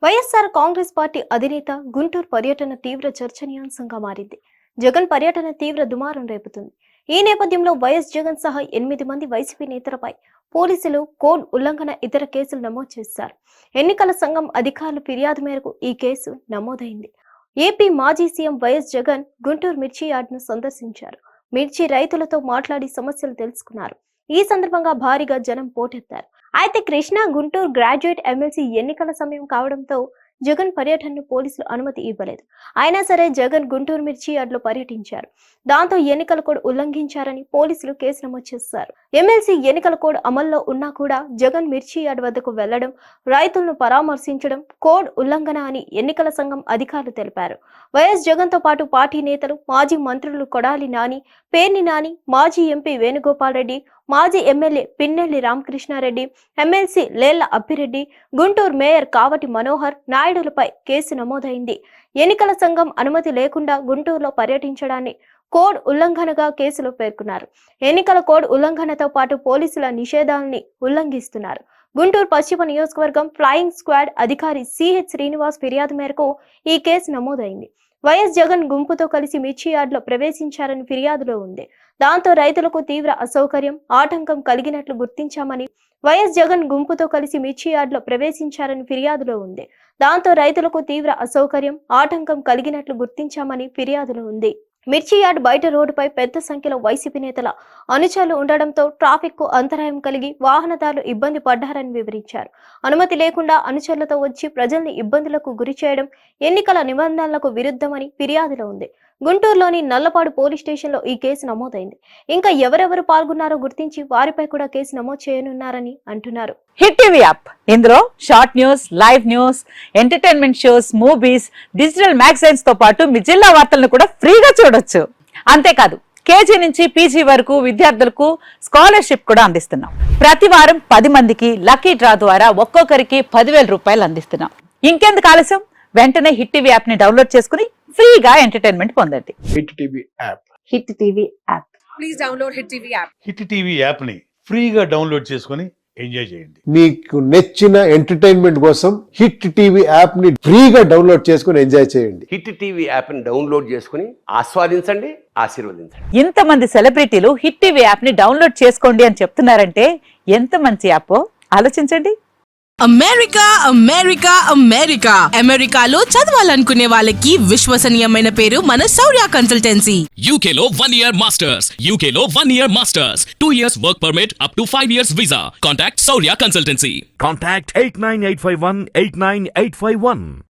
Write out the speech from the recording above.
YSR Congress party అధినేత గుంటూరు పర్యటన తీవ్ర చర్చనీయాంశంగా మారింది. జగన్ పర్యటన తీవ్ర దుమారం రేపుతుంది. ఈ నేపథ్యంలో వైఎస్ జగన్ సహా 8 మంది వైసీపీ నేతలపై పోలీసులు కోడ్ ఉల్లంఘన ఇతర కేసులు నమోదు చేశారు. ఎన్నికల సంఘం అధికారుల ఫిర్యాదు మేరకు ఈ కేసు నమోదైంది. ఏపీ మాజీ సీఎం వైఎస్ జగన్ గుంటూరు మిర్చి యార్డును సందర్శించారు. మిర్చి రైతులతో మాట్లాడి సమస్యలు తెలుసుకున్నారు. ఈ సందర్భంగా భారీగా జనం పోటెత్తారు. అయితే కృష్ణా గుంటూరు గ్రాడ్యుయేట్ ఎమ్మెల్సీ ఎన్నికల సమయం కావడంతో జగన్ పర్యటనను పోలీసులు అనుమతి ఇవ్వలేదు. అయినా సరే జగన్ గుంటూరు మిర్చి యార్డులో పర్యటించారు. దాంతో ఎన్నికల కోడ్ ఉల్లంఘించారని పోలీసులు కేసు నమోదు చేశారు. ఎమ్మెల్సీ ఎన్నికల కోడ్ అమల్లో ఉన్నా కూడా జగన్ మిర్చి యార్డు వద్దకు వెళ్లడం, రైతులను పరామర్శించడం కోడ్ ఉల్లంఘన అని ఎన్నికల సంఘం అధికారులు తెలిపారు. వైఎస్ జగన్ తో పాటు పార్టీ నేతలు, మాజీ మంత్రులు కొడాలి నాని, పేర్ని నాని, మాజీ ఎంపీ వేణుగోపాల్ రెడ్డి, మాజీ MLA Pinnelli Ramakrishna Reddy, MLC Lella Appireddy, Guntur mayor Kavati Manohar నాయుడులపై case నమోదైంది. ఎన్నికల సంఘం అనుమతి లేకుండా గుంటూరులో పర్యటించడాన్ని కోడ్ ఉల్లంఘనగా కేసులో పేర్కొన్నారు. ఎన్నికల కోడ్ ఉల్లంఘనతో పాటు పోలీసుల నిషేధాన్ని ఉల్లంఘిస్తున్నారు. గుంటూరు పశ్చిమ నియోజకవర్గం ఫ్లయింగ్ స్క్వాడ్ అధికారి సిహెచ్ శ్రీనివాస్ ఫిర్యాదు మేరకు ఈ కేసు నమోదైంది. వైఎస్ జగన్ గుంపుతో కలిసి మిర్చి యార్డులో ప్రవేశించారని ఫిర్యాదులో ఉంది. దాంతో రైతులకు తీవ్ర అసౌకర్యం, ఆటంకం కలిగినట్లు గుర్తించామని వైఎస్ జగన్ గుంపుతో కలిసి మిర్చి యార్డులో ప్రవేశించారని ఫిర్యాదులో ఉంది. దాంతో రైతులకు తీవ్ర అసౌకర్యం, ఆటంకం కలిగినట్లు గుర్తించామని ఫిర్యాదులో ఉంది. మిర్చి యార్డ్ బయట రోడ్డుపై పెద్ద సంఖ్యలో వైసీపీ నేతల అనుచరులు ఉండడంతో ట్రాఫిక్ కు అంతరాయం కలిగి వాహనదారులు ఇబ్బంది పడ్డారని వివరించారు. అనుమతి లేకుండా అనుచరులతో వచ్చి ప్రజల్ని ఇబ్బందులకు గురి చేయడం ఎన్నికల నిబంధనలకు విరుద్ధమని ఫిర్యాదులో ఉంది. గుంటూరులోని నల్లపాడు పోలీస్ స్టేషన్లో ఈ కేసు నమోదైంది. ఇంకా ఎవరెవరు పాల్గొన్నారో గుర్తించి వారిపై కూడా కేసు నమోదు చేయనున్నారని అంటున్నారు. హిట్ టీవీ యాప్ ఇందులో short news, live news, entertainment shows, movies, digital magazines తో పాటు మీ జిల్లా వార్తలను కూడా ఫ్రీగా చూడొచ్చు. అంతేకాదు కేజీ నుంచి పీజీ వరకు విద్యార్థులకు స్కాలర్షిప్ కూడా అందిస్తున్నాం. ప్రతి వారం 10 మందికి లక్కీ డ్రా ద్వారా ఒక్కొక్కరికి 10,000 రూపాయలు అందిస్తున్నాం. ఇంకెందుకు ఆలస్యం, వెంటనే హిట్ టీవీ యాప్ ని డౌన్లోడ్ చేసుకుని ఫ్రీగా ఎంటర్టైన్మెంట్ పొందండి. Hit TV app. Hit TV app. Please download hit TV app. Hit TV app ని ఫ్రీగా డౌన్లోడ్ చేసుకుని ఎంజాయ్ చేయండి. మీకు నచ్చిన ఎంటర్టైన్మెంట్ కోసం హిట్ టీవీ యాప్ ని ఫ్రీగా డౌన్లోడ్ చేసుకుని ఎంజాయ్ చేయండి. హిట్ టీవీ యాప్ ని డౌన్లోడ్ చేసుకుని ఆస్వాదించండి, ఆశీర్వదించండి. ఇంతమంది సెలబ్రిటీలు హిట్ టీవీ యాప్ ని డౌన్లోడ్ చేసుకోండి అని చెప్తున్నారంటే ఎంత మంచి యాప్ ఆలోచించండి. అమెరికా అమెరికా అమెరికా అమెరికాలో చదవాలనుకునే వాళ్ళకి విశ్వసనీయమైన పేరు మన శౌర్య కన్సల్టెన్సీ. UK లో 1 year masters, UK లో 1 year masters, 2 years work permit up to 5 years visa. Contact Shaurya Consultancy. Contact 89851 89851.